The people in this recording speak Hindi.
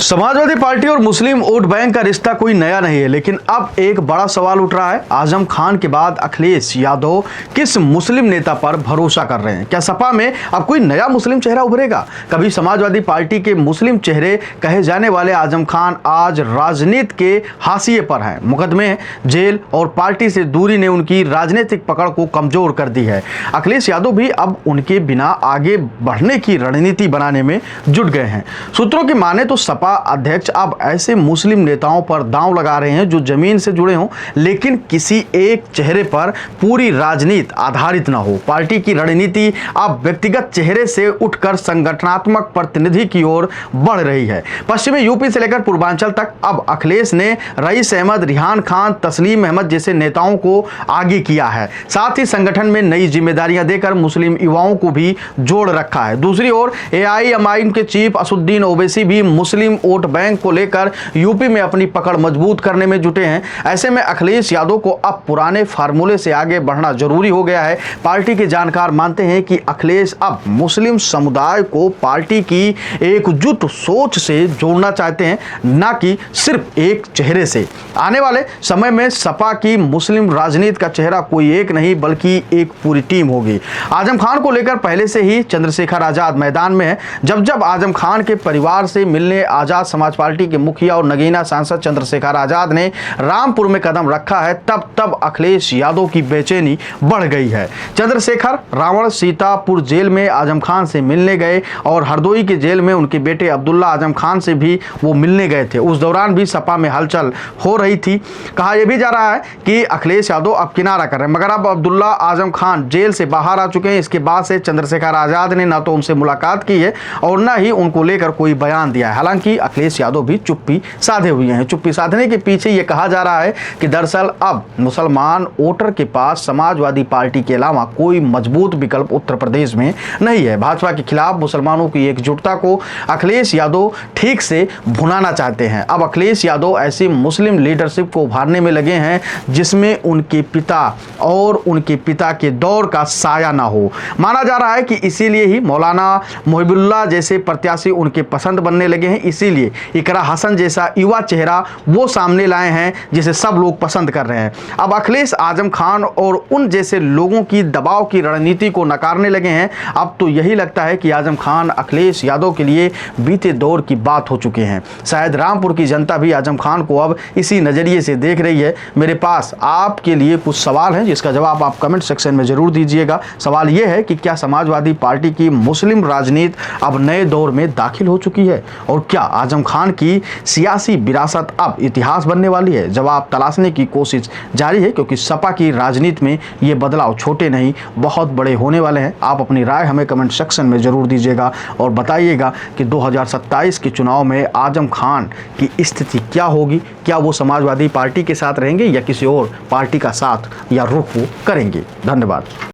समाजवादी पार्टी और मुस्लिम वोट बैंक का रिश्ता कोई नया नहीं है, लेकिन अब एक बड़ा सवाल उठ रहा है। आजम खान के बाद अखिलेश यादव किस मुस्लिम नेता पर भरोसा कर रहे हैं? क्या सपा में अब कोई नया मुस्लिम चेहरा उभरेगा? कभी समाजवादी पार्टी के मुस्लिम चेहरे कहे जाने वाले आजम खान आज राजनीति के हाशिए पर हैं। मुकदमे, जेल और पार्टी से दूरी ने उनकी राजनीतिक पकड़ को कमजोर कर दी है। अखिलेश यादव भी अब उनके बिना आगे बढ़ने की रणनीति बनाने में जुट गए हैं। सूत्रों की माने तो सपा अध्यक्ष अब ऐसे मुस्लिम नेताओं पर दांव लगा रहे हैं जो जमीन से जुड़े हों, लेकिन किसी एक चेहरे पर पूरी राजनीति आधारित ना हो। पार्टी की रणनीति अब व्यक्तिगत चेहरे से उठकर संगठनात्मक प्रतिनिधि की ओर बढ़ रही है। पश्चिमी यूपी से लेकर पूर्वांचल तक अब अखिलेश ने रईस अहमद, रिहान खान, तस्लीम अहमद जैसे नेताओं को आगे किया है। साथ ही संगठन में नई जिम्मेदारियां देकर मुस्लिम युवाओं को भी जोड़ रखा है। दूसरी ओर एआईएमआईएम के चीफ असदुद्दीन ओवैसी भी मुस्लिम वोट बैंक को लेकर यूपी में अपनी पकड़ मजबूत करने में जुटे हैं। ऐसे में अखिलेश यादव को अब पुराने फार्मूले से आगे बढ़ना जरूरी हो गया है। पार्टी के जानकार मानते हैं कि अखिलेश अब मुस्लिम समुदाय को पार्टी की एकजुट सोच से जोड़ना चाहते हैं, न कि सिर्फ एक चेहरे से। आने वाले समय में सपा की मुस्लिम राजनीति का चेहरा कोई एक नहीं बल्कि एक पूरी टीम होगी। आजम खान को लेकर पहले से ही चंद्रशेखर आजाद मैदान में है। जब जब आजम खान के परिवार से मिलने आजाद समाज पार्टी के मुखिया और नगीना सांसद चंद्रशेखर आजाद ने रामपुर में कदम रखा है, तब तब अखिलेश यादव की बेचैनी बढ़ गई है। चंद्रशेखर रावण सीतापुर जेल में आजम खान से मिलने गए और हरदोई के जेल में उनके बेटे अब्दुल्ला आजम खान से भी वो मिलने गए थे। उस दौरान भी सपा में हलचल हो रही थी। कहा यह भी जा रहा है कि अखिलेश यादव अब किनारा कर रहे हैं, मगर अब अब्दुल्ला आजम खान जेल से बाहर आ चुके हैं। इसके बाद से चंद्रशेखर आजाद ने न तो उनसे मुलाकात की है और न ही उनको लेकर कोई बयान दिया है। हालांकि अखिलेश यादव भी चुप्पी साधे हुए हैं। चुप्पी साधने के पीछे यह कहा जा रहा है कि दरअसल अब मुसलमान वोटर के पास समाजवादी पार्टी के अलावा कोई मजबूत विकल्प उत्तर प्रदेश में नहीं है। भाजपा के खिलाफ मुसलमानों की एकजुटता को अखिलेश यादव ठीक से भुनाना चाहते हैं। अब अखिलेश यादव ऐसी मुस्लिम लीडरशिप को उभारने में लगे हैं जिसमें उनके पिता और उनके पिता के दौर का साया ना हो। माना जा रहा है कि इसीलिए ही मौलाना मोहिबुल्लाह जैसे प्रत्याशी उनके पसंद बनने लगे हैं। इसीलिए इकरा हसन जैसा युवा चेहरा वो सामने लाए हैं जिसे सब लोग पसंद कर रहे हैं। अब अखिलेश आजम खान और उन जैसे लोगों की दबाव की रणनीति को नकारने लगे हैं। अब तो यही लगता है कि आजम खान अखिलेश यादव के लिए बीते दौर की बात हो चुके हैं। शायद रामपुर की जनता भी आजम खान को अब इसी नजरिए से देख रही है। मेरे पास आपके लिए कुछ सवाल हैं जिसका जवाब आप कमेंट सेक्शन में जरूर दीजिएगा। सवाल यह है कि क्या समाजवादी पार्टी की मुस्लिम राजनीति अब नए दौर में दाखिल हो चुकी है और क्या आजम खान की सियासी विरासत अब इतिहास बनने वाली है? जवाब तलाशने की कोशिश जारी है, क्योंकि सपा की राजनीति में ये बदलाव छोटे नहीं बहुत बड़े होने वाले हैं। आप अपनी राय हमें कमेंट सेक्शन में जरूर दीजिएगा और बताइएगा कि 2027 के चुनाव में आजम खान की स्थिति क्या होगी। क्या वो समाजवादी पार्टी के साथ रहेंगे या किसी और पार्टी का साथ या रुख वो करेंगे? धन्यवाद।